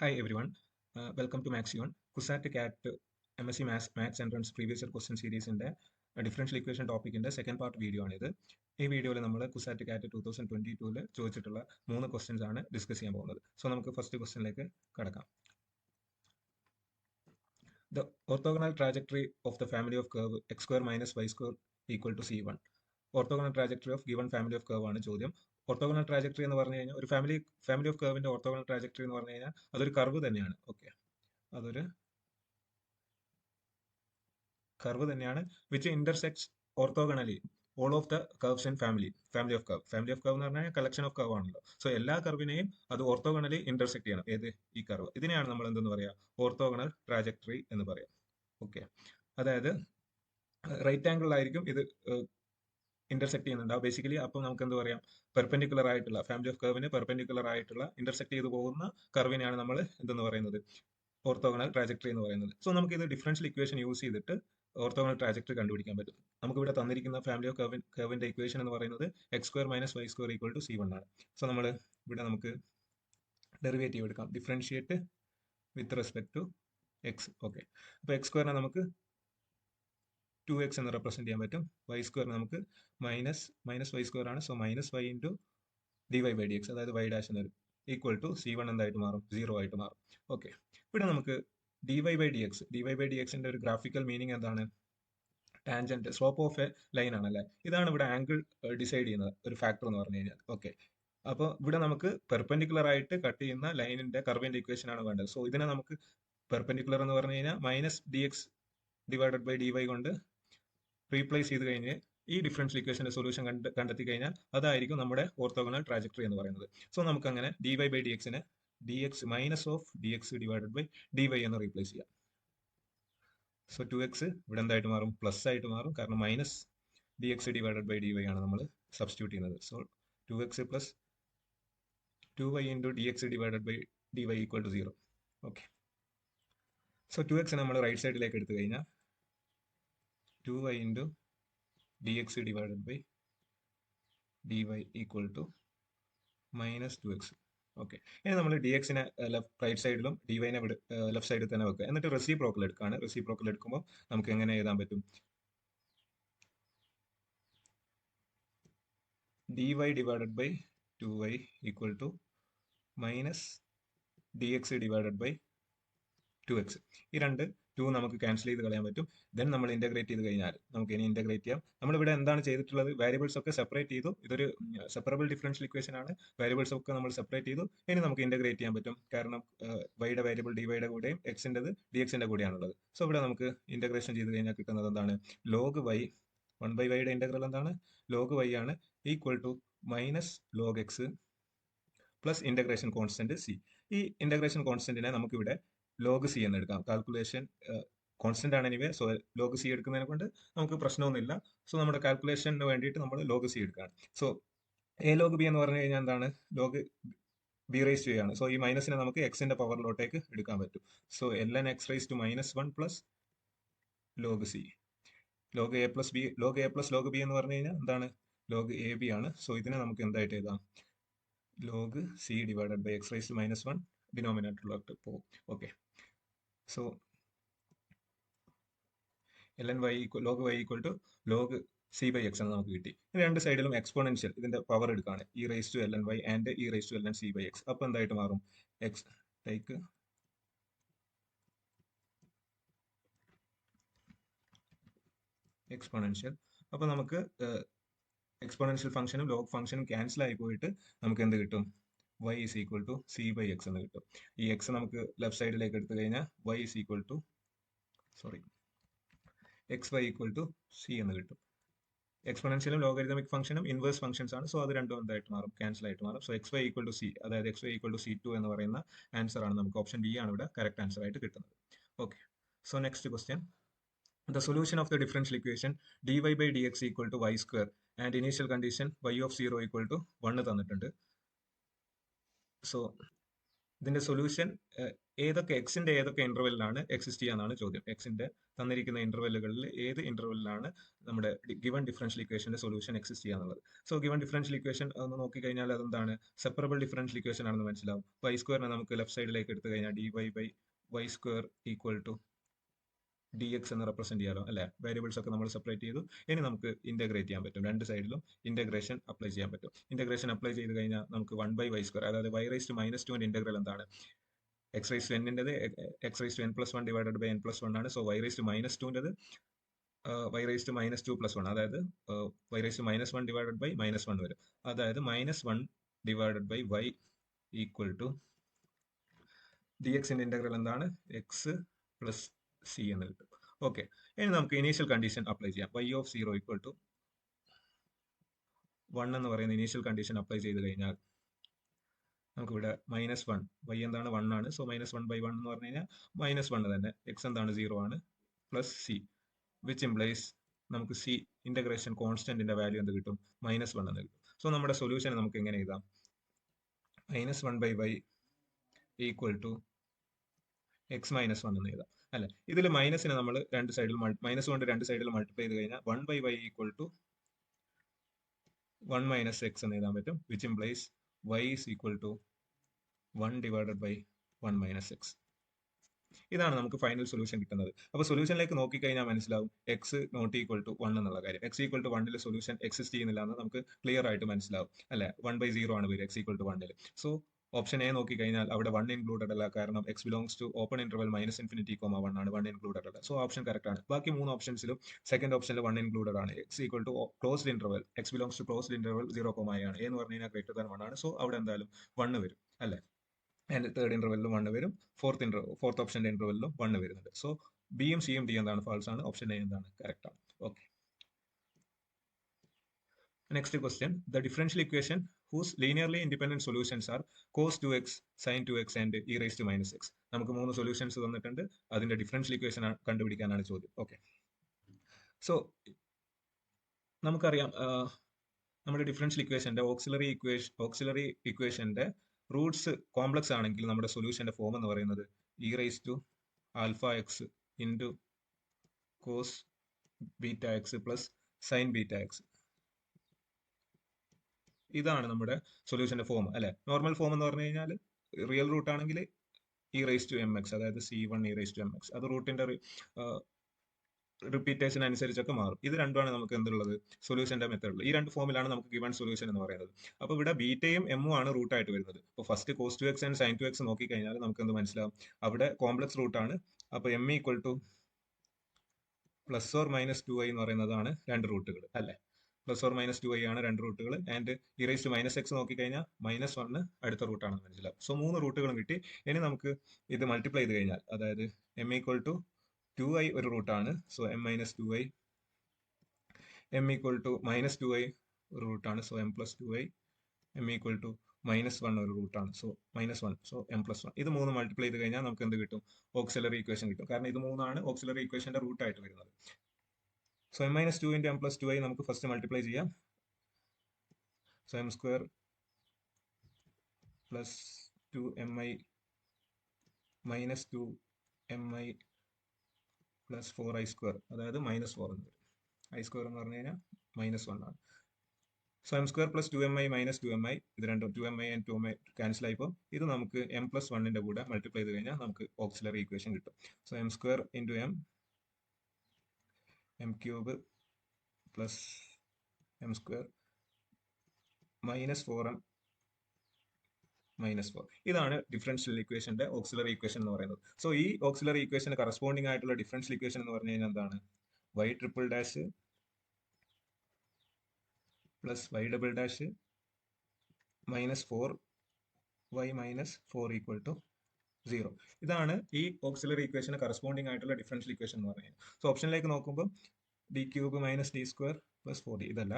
Hi everyone, welcome to Maxion. Kusat CAT MSc Maths Entrance Previous Year Question Series in the differential equation ടോപ്പിക്കിന്റെ second part video ആണിത്. ഈ വീഡിയോയിൽ നമ്മൾ കുസാറ്റ് കാറ്റ് 2022 ചോദിച്ചിട്ടുള്ള 3 ക്വസ്റ്റ്യൻസ് ആണ് ഡിസ്കസ് ചെയ്യാൻ പോകുന്നത്. സോ നമുക്ക് ഫസ്റ്റ് ക്വസ്റ്റ്യനിലേക്ക് കടക്കാം. The orthogonal trajectory of the family of curve x square minus y square equal to c1. Orthogonal trajectory of given family of curve ആണ് ചോദ്യം. ഓർത്തോഗണൽ ട്രാജക്ടറി എന്ന് പറഞ്ഞു കഴിഞ്ഞാൽ ഒരു ഫാമിലി ഓഫ് കർവിന്റെ ഓർത്തോഗണൽ ട്രാജക്ടറി എന്ന് പറഞ്ഞു കഴിഞ്ഞാൽ അതൊരു കർവ് തന്നെയാണ്. ഓക്കെ, അതൊരു കർവ് തന്നെയാണ് which intersects orthogonally all of the curves in family of curve. Family of curve എന്ന് പറഞ്ഞാൽ കളക്ഷൻ ഓഫ് കർവ് ആണല്ലോ. സോ എല്ലാ കർവിനെയും അത് ഓർത്തോഗണലി ഇന്റർസെക്ട് ചെയ്യണം. ഏത്? ഈ കർവ്. ഇതിനെയാണ് നമ്മൾ എന്തെന്ന് പറയാ? ഓർത്തോഗണൽ ട്രാജക്ടറി എന്ന് പറയാം. ഓക്കെ, അതായത് റൈറ്റ് ആംഗിളിലായിരിക്കും ഇത് ഇന്റർസെക്ട് ചെയ്യുന്നുണ്ടാവും ബേസിക്കലി. അപ്പോൾ നമുക്ക് എന്ത് പറയാം? പെർപെൻഡിക്കുലർ ആയിട്ടുള്ള ഫാമിലി ഓഫ് കർവിന് പെർപെൻഡിക്കുലർ ആയിട്ടുള്ള ഇന്റർസെക്ട് ചെയ്ത് പോകുന്ന കർവിനെയാണ് നമ്മൾ എന്തെന്ന് പറയുന്നത്? ഓർത്തോഗണൽ ട്രാജക്ടറി എന്ന് പറയുന്നത്. സോ നമുക്ക് ഇത് ഡിഫറൻഷ്യൽ ഇക്വേഷൻ യൂസ് ചെയ്തിട്ട് ഓർത്തോഗണൽ ട്രാജക്ടറി കണ്ടുപിടിക്കാൻ പറ്റും. നമുക്ക് ഇവിടെ തന്നിരിക്കുന്ന ഫാമിലി ഓഫ് കർവിന്റെ ഇക്വേഷൻ എന്ന് പറയുന്നത് x square minus y square equal to c1 ആണ്. സോ നമ്മൾ ഇവിടെ നമുക്ക് ഡെറിവേറ്റീവ് എടുക്കാം, differentiate with respect to x. Okay, അപ്പോൾ എക്സ് സ്ക്വയറിനെ നമുക്ക് 2x എന്ന് റെപ്രസെന്റ് ചെയ്യാൻ പറ്റും. വൈ സ്ക്വയർ നമുക്ക് മൈനസ് വൈ സ്ക്വയർ ആണ്. So minus y into d Y by d x, അതായത് വൈ ഡാഷ് എന്ന് വരും, ഈക്വൽ ടു c1 എന്തായിട്ട് മാറും? 0 ആയിട്ട് മാറും. ഓക്കെ, ഇവിടെ നമുക്ക് ഡി വൈ ബൈ ഡി എക്സിന്റെ ഒരു ഗ്രാഫിക്കൽ മീനിങ് എന്താണ്? Tangent, slope of A line ആണല്ലേ. ഇതാണ് ഇവിടെ ആംഗിൾ ഡിസൈഡ് ചെയ്യുന്നത് ഒരു ഫാക്ടർ എന്ന് പറഞ്ഞു കഴിഞ്ഞാൽ. ഓക്കെ, അപ്പോൾ ഇവിടെ നമുക്ക് പെർപെൻഡിക്കുലർ ആയിട്ട് കട്ട് ചെയ്യുന്ന ലൈനിന്റെ കർവിന്റെ ഇക്വേഷൻ ആണ് വേണ്ടത്. സോ ഇതിനെ നമുക്ക് പെർപെൻഡിക്കുലർ എന്ന് പറഞ്ഞു കഴിഞ്ഞാൽ minus D X divided by D y കൊണ്ട് റീപ്ലേസ് ചെയ്ത് കഴിഞ്ഞ് ഈ ഡിഫറൻഷ്യൽ ഇക്വേഷന്റെ സൊല്യൂഷൻ കണ്ടെത്തി കഴിഞ്ഞാൽ അതായിരിക്കും നമ്മുടെ ഓർത്തോഗണൽ ട്രാജക്ടറി എന്ന് പറയുന്നത്. സോ നമുക്ക് അങ്ങനെ ഡി വൈ ബൈ ഡി എക്സിനെ D X minus of D X divided by D Y എന്ന് റീപ്ലേസ് ചെയ്യാം. സോ 2x ഇവിടെ എന്തായിട്ട് മാറും? പ്ലസ് ആയിട്ട് മാറും, കാരണം minus D X divided by D Y ആണ് നമ്മൾ സബ്സ്റ്റിറ്റ്യൂട്ട് ചെയ്യുന്നത്. So 2x plus 2y into D X divided by D Y equal to 0. Okay, so 2x നമ്മൾ റൈറ്റ് സൈഡിലേക്ക് എടുത്തു കഴിഞ്ഞാൽ 2y into dx divided by dy equal to minus 2x. Okay, ഇനി നമ്മൾ D എക്സിനെ right സൈഡിലും D വൈനെ left സൈഡിൽ തന്നെ വെക്കുക. എന്നിട്ട് റെസിപ്രോക്കൽ എടുക്കുകയാണ്. റെസിപ്രോക്കൽ എടുക്കുമ്പോൾ നമുക്ക് എങ്ങനെ എഴുതാൻ പറ്റും? dy divided by 2y equal to minus D X divided by 2x. ഈ രണ്ട് 2 നമുക്ക് ക്യാൻസൽ ചെയ്ത് കളയാൻ പറ്റും. ദെൻ നമ്മൾ ഇന്റഗ്രേറ്റ് ചെയ്ത് കഴിഞ്ഞാൽ നമുക്ക് ഇനി ഇന്റഗ്രേറ്റ് ചെയ്യാം. നമ്മളിവിടെ എന്താണ് ചെയ്തിട്ടുള്ളത്? വേരിയബിൾസ് ഒക്കെ സെപ്പറേറ്റ് ചെയ്തു. ഇതൊരു സെപ്പറബിൾ ഡിഫറൻഷ്യൽ ഇക്വേഷൻ ആണ്. വേരിയബിൾസ് ഒക്കെ നമ്മൾ സെപ്പറേറ്റ് ചെയ്തു. ഇനി നമുക്ക് ഇന്റഗ്രേറ്റ് ചെയ്യാൻ പറ്റും, കാരണം വൈയുടെ വേരിയബിൾ ഡി വൈയുടെ കൂടെയും എക്സിൻ്റെത് ഡി എക്സിന്റെ കൂടെയാണുള്ളത്. സോ ഇവിടെ നമുക്ക് ഇന്റഗ്രേഷൻ ചെയ്ത് കഴിഞ്ഞാൽ കിട്ടുന്നത് എന്താണ്? ലോഗ് വൈ 1 വൈയുടെ ഇന്റഗ്രൽ എന്താണ്? ലോഗ് വൈ ആണ്, equal to minus log x plus integration constant c. ഈ ഇന്റഗ്രേഷൻ കോൺസ്റ്റന്റിനെ നമുക്കിവിടെ ലോഗ് സി എന്ന് എടുക്കാം. കാൽക്കുലേഷൻ കോൺസ്റ്റന്റ് ആണ് എനിവേ. സോ ലോഗ് സി എടുക്കുന്നതിനെ കൊണ്ട് നമുക്ക് പ്രശ്നമൊന്നുമില്ല. സോ നമ്മുടെ കാൽക്കുലേഷന് വേണ്ടിയിട്ട് നമ്മൾ ലോഗ് സി എടുക്കുകയാണ്. സോ എ ലോഗ് ബി എന്ന് പറഞ്ഞു കഴിഞ്ഞാൽ എന്താണ്? Log b raise to a ആണ്. സോ ഈ മൈനസിനെ നമുക്ക് എക്സിന്റെ പവറിലോട്ടേക്ക് എടുക്കാൻ പറ്റും. So l n x raise to -1 plus log c. Log a plus b, log b എന്ന് പറഞ്ഞു കഴിഞ്ഞാൽ എന്താണ്? ലോഗ് എ ബി ആണ്. സോ ഇതിനെ നമുക്ക് എന്തായിട്ട് എഴുതാം? Log c divided by x raise to -1 ഡിനോമിനേറ്ററിലോട്ട് പോകും. Okay, so ln y log y equal to log c by x എന്ന് നമുക്ക് കിട്ടി. ഇനി രണ്ട് സൈഡിലും എക്സ്പോണൻഷ്യൽ ഇതിന്റെ പവർ എടുക്കുകയാണ്, e raise to ln y and e raise to ln c by x. അപ്പോൾ എന്തായിട്ട് മാറും? X take exponential. അപ്പോൾ നമുക്ക് എക്സ്പോണൻഷ്യൽ ഫംഗ്ഷനും ലോഗ് ഫംഗ്ഷനും ക്യാൻസൽ ആയി പോയിട്ട് നമുക്ക് എന്ത് കിട്ടും? y is equal to c by x എന്ന് കിട്ടും. ഈ എക്സ് നമുക്ക് ലെഫ്റ്റ് സൈഡിലേക്ക് എടുത്തു കഴിഞ്ഞാൽ y is equal to X Y equal to C എന്ന് കിട്ടും. എക്സ്പോണൻഷ്യലും ലോഗരിതമിക് ഫംഗ്ഷനും ഇൻവേഴ്സ് ഫംഗ്ഷൻസ് ആണ്. സോ അത് രണ്ടും എന്തായിട്ട് മാറും? ക്യാൻസൽ ആയിട്ട് മാറും. So X Y equal to സി, അതായത് X Y equal to C2 എന്ന് പറയുന്ന ആൻസർ ആണ് നമുക്ക് ഓപ്ഷൻ ബി ആണ് ഇവിടെ കറക്റ്റ് ആൻസർ ആയിട്ട് കിട്ടുന്നത്. Okay, so next question. The solution of the differential equation dy by dx equal to y square and initial condition y of 0 equal to 1 തന്നിട്ടുണ്ട്. So ഇതിന്റെ സൊല്യൂഷൻ ഏതൊക്കെ എക്സിന്റെ ഏതൊക്കെ ഇന്റർവെല്ലിലാണ് എക്സിസ്റ്റ് ചെയ്യാന്നാണ് ചോദ്യം. എക്സിന്റെ തന്നിരിക്കുന്ന ഇന്റർവെല്ലുകളിൽ ഏത് ഇന്റർവെല്ലിലാണ് നമ്മുടെ ഗിവൺ ഡിഫറൻഷ്യൽ ഇക്വേഷന്റെ സൊല്യൂഷൻ എക്സിസ്റ്റ് ചെയ്യാന്നുള്ളത്. സോ ഗിവൺ ഡിഫറൻഷ്യൽ ഇക്വേഷൻ ഒന്ന് നോക്കിക്കഴിഞ്ഞാൽ അതെന്താണ്, സെപ്പറബിൾ ഡിഫറൻഷ്യൽ ഇക്വേഷൻ ആണെന്ന് മനസ്സിലാവും. വൈ സ്ക്വയറിനെ നമുക്ക് ലെഫ്റ്റ് സൈഡിലേക്ക് എടുത്തു കഴിഞ്ഞാൽ d Y by y square equal to d x എന്ന് റെപ്രസെന്റ് ചെയ്യാലോ അല്ലെ. വേരിയബിൾസ് ഒക്കെ നമ്മൾ സെപ്പറേറ്റ് ചെയ്തു. ഇനി നമുക്ക് ഇന്റഗ്രേറ്റ് ചെയ്യാൻ പറ്റും. രണ്ട് സൈഡിലും ഇന്റഗ്രേഷൻ അപ്ലൈ ചെയ്യാൻ പറ്റും. ഇന്റഗ്രേഷൻ അപ്ലൈ ചെയ്ത് കഴിഞ്ഞാൽ നമുക്ക് 1/y², അതായത് y⁻² ഇന്റഗ്രൽ എന്താണ്, x⁻n x⁻n+1 divided by n+1 ആണ്. സോ y⁻²ൻ്റെത് y⁻²+1, അതായത് y⁻−1 ഡിവൈഡഡ് ബൈ -1 വരും. അതായത് -1 divided by y equal to dxന്റെ ഇന്റഗ്രൽ എന്താണ്, x പ്ലസ് c എന്ന് കിട്ടും. ഓക്കെ, ഇനി നമുക്ക് ഇനീഷ്യൽ കണ്ടീഷൻ അപ്ലൈ ചെയ്യാം. y(0) ഈക്വൽ ടു 1 എന്ന് പറയുന്ന ഇനീഷ്യൽ കണ്ടീഷൻ അപ്ലൈ ചെയ്ത് കഴിഞ്ഞാൽ നമുക്കിവിടെ -1, y എന്താണ് 1 ആണ്. സോ -1/1 എന്ന് പറഞ്ഞു കഴിഞ്ഞാൽ -1 തന്നെ, x എന്താണ് 0 ആണ്, പ്ലസ് c, വിച്ച് ഇംപ്ലൈസ് നമുക്ക് c ഇന്റഗ്രേഷൻ കോൺസ്റ്റന്റിന്റെ വാല്യൂ എന്ത് കിട്ടും, -1 എന്ന് കിട്ടും. സോ നമ്മുടെ സൊല്യൂഷൻ നമുക്ക് എങ്ങനെ എഴുതാം, -1/y ഈക്വൽ ടു x-1 എന്ന് എഴുതാം അല്ലെ. ഇതിൽ മൈനസിനെ നമ്മൾ രണ്ട് സൈഡിൽ മൈനസ് കൊണ്ട് രണ്ട് സൈഡിൽ മൾട്ടിപ്ലൈ ചെയ്ത് കഴിഞ്ഞാൽ 1/y ഈക്വൽ ടു 1 - x എന്ന് എഴുതാൻ പറ്റും, which implies y is equal to 1 divided by 1 - x. ഇതാണ് നമുക്ക് ഫൈനൽ സൊല്യൂഷൻ കിട്ടുന്നത്. അപ്പോൾ സൊല്യൂഷനിലേക്ക് നോക്കിക്കഴിഞ്ഞാൽ മനസ്സിലാവും എക്സ് നോട്ട് ഈക്വൽ ടു 1 എന്നുള്ള കാര്യം. X equal to 1 solution exist ചെയ്യുന്നില്ല എന്ന് നമുക്ക് ക്ലിയർ ആയിട്ട് മനസ്സിലാവും അല്ലെ. 1/0 ആണ് വരിക x equal to 1. So option a നോക്കിക്കഴിഞ്ഞാൽ അവിടെ 1 ഇൻക്ലൂഡഡ് അല്ല, കാരണം x belongs to open interval -∞, 1 ആണ്, 1 ഇൻക്ലൂഡഡ് അല്ല. സോ ഓപ്ഷൻ കറക്റ്റ് ആണ്. ബാക്കി 3 ഓപ്ഷൻസിലും സെക്കൻഡ് ഓപ്ഷനിൽ 1 ഇൻക്ലൂഡഡ് ആണ്. X equal to closed interval, x belongs to closed interval 0, ആണ്. എന്ന് പറഞ്ഞു കഴിഞ്ഞാൽ ഗ്രേറ്റർ ദാൻ 1 ആണ്. സോ അവിടെ എന്തായാലും 1 വരും അല്ലെ. ആൻഡ് തേർഡ് ഇന്റർവെല്ലിലും 1 വരും, ഫോർത്ത് ഓപ്ഷന്റെ ഇന്റർവെല്ലിലും 1 വരുന്നുണ്ട്. സോ ബിയും സിയും ഡി എന്താണ്, ഫാൾസ് ആണ്. ഓപ്ഷൻ എ എന്താണ്, കറക്റ്റ് ആണ്. Okay, next question. The differential equation whose linearly independent solutions are cos 2x, sin 2x and e⁻⁻x. നമുക്ക് 3 സൊല്യൂഷൻസ് തന്നിട്ടുണ്ട്. അതിന്റെ ഡിഫറൻഷ്യൽ ഇക്വേഷൻ കണ്ടുപിടിക്കാനാണ് ചോദ്യം. ഓക്കെ, സോ നമുക്കറിയാം നമ്മുടെ ഡിഫറൻഷ്യൽ ഇക്വേഷന്റെ ഓക്സിലറി ഇക്വേഷന്റെ റൂട്ട്സ് കോംപ്ലക്സ് ആണെങ്കിൽ നമ്മുടെ സൊല്യൂഷന്റെ ഫോം എന്ന് പറയുന്നത് e⁻⁴x into cos βx plus sine βx. ഇതാണ് നമ്മുടെ സൊല്യൂഷന്റെ ഫോം അല്ലെ. നോർമൽ ഫോം എന്ന് പറഞ്ഞു കഴിഞ്ഞാൽ റിയൽ റൂട്ട് ആണെങ്കിൽ e⁻mx, അതായത് c1 e⁻mx. അത് റൂട്ടിന്റെ റിപ്പീറ്റേഷൻ അനുസരിച്ചൊക്കെ മാറും. ഇത് രണ്ടുമാണ് നമുക്ക് എന്തുള്ളത്, സൊല്യൂഷന്റെ മെത്തേഡിൽ. ഈ രണ്ട് ഫോമിലാണ് നമുക്ക് ഗിവൺ സൊല്യൂഷൻ എന്ന് പറയുന്നത്. അപ്പൊ ഇവിടെ ബീറ്റയും എമ്മും ആണ് റൂട്ടായിട്ട് വരുന്നത്. അപ്പോൾ first cos 2x and sin 2x നോക്കിക്കഴിഞ്ഞാൽ നമുക്ക് എന്ത് മനസ്സിലാവും, അവിടെ കോംപ്ലക്സ് റൂട്ട് ആണ്. അപ്പൊ m ഈക്വൽ ടു +or-2i എന്ന് പറയുന്നതാണ് രണ്ട് റൂട്ടുകൾ അല്ലെ. +or-2i ആണ് രണ്ട് റൂട്ടുകൾ. ആൻഡ് e⁻⁻x നോക്കിക്കഴിഞ്ഞാൽ -1 അടുത്ത റൂട്ടാണെന്ന് മനസ്സിലാവും. സോ 3 റൂട്ടുകളും കിട്ടി. ഇനി നമുക്ക് ഇത് മൾട്ടിപ്ലൈ ചെയ്ത് കഴിഞ്ഞാൽ, അതായത് m ഈക്വൽ ടു 2i ഒരു റൂട്ടാണ്. So m-2i, m equal to -2i ഒരു റൂട്ടാണ്. So m+2i, m equal to -1 ഒരു റൂട്ടാണ്. So -1, so m+1. ഇത് 3 മൾട്ടിപ്ലൈ ചെയ്ത് കഴിഞ്ഞാൽ നമുക്ക് എന്ത് കിട്ടും, ഓക്സിലറി ഇക്വേഷൻ കിട്ടും. കാരണം ഇത് 3 ഓക്സിലറി ഇക്വേഷന്റെ റൂട്ടായിട്ട് വരുന്നത്. സോ m-2 ഇൻറ്റു m+2i നമുക്ക് ഫസ്റ്റ് മൾട്ടിപ്ലൈ ചെയ്യാം. So m² plus 2mi -2mi plus 4i², അതായത് -4 എന്ന് വരും. i² എന്ന് പറഞ്ഞു കഴിഞ്ഞാൽ -1 ആണ്. So m² plus 2mi -2mi, ഇത് രണ്ടും 2mi ആൻഡ് 2mi ക്യാൻസൽ ആയിപ്പോൾ ഇത് നമുക്ക് m+1ന്റെ കൂടെ മൾട്ടിപ്ലൈ ചെയ്ത് കഴിഞ്ഞാൽ നമുക്ക് ഓക്സിലറി ഇക്വേഷൻ കിട്ടും. So m² into m³ plus m² -4m -4. ഇതാണ് ഡിഫറൻഷ്യൽ ഇക്വേഷന്റെ ഓക്സിലറി ഇക്വേഷൻ എന്ന് പറയുന്നത്. സോ ഈ ഓക്സിലറി ഇക്വേഷന് കറസ്പോണ്ടിങ് ആയിട്ടുള്ള ഡിഫറൻഷ്യൽ ഇക്വേഷൻ എന്ന് പറഞ്ഞു കഴിഞ്ഞാൽ എന്താണ്, y⁻' plus y⁻' -4y -4 equal to 0. ഇതാണ് ഈ ഓക്സിലറി ഇക്വേഷന് കറസ്പോണ്ടിങ് ആയിട്ടുള്ള ഡിഫറൻഷ്യൽ ഇക്വേഷൻ എന്ന് പറയുന്നത്. സോ ഓപ്ഷനിലേക്ക് നോക്കുമ്പോൾ d³ - d² പ്ലസ് 4d, ഇതല്ല.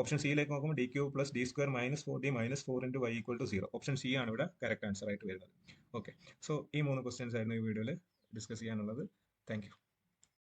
ഓപ്ഷൻ സിയിലേക്ക് നോക്കുമ്പോൾ d³ plus d² -4d -4 × y equal to 0. Option c ആണ് ഇവിടെ കറക്റ്റ് ആൻസർ ആയിട്ട് വരുന്നത്. ഓക്കെ, സോ ഈ 3 ക്വസ്റ്റ്യൻസ് ആയിരുന്നു ഈ വീഡിയോയിൽ ഡിസ്കസ് ചെയ്യാനുള്ളത്. Thank you.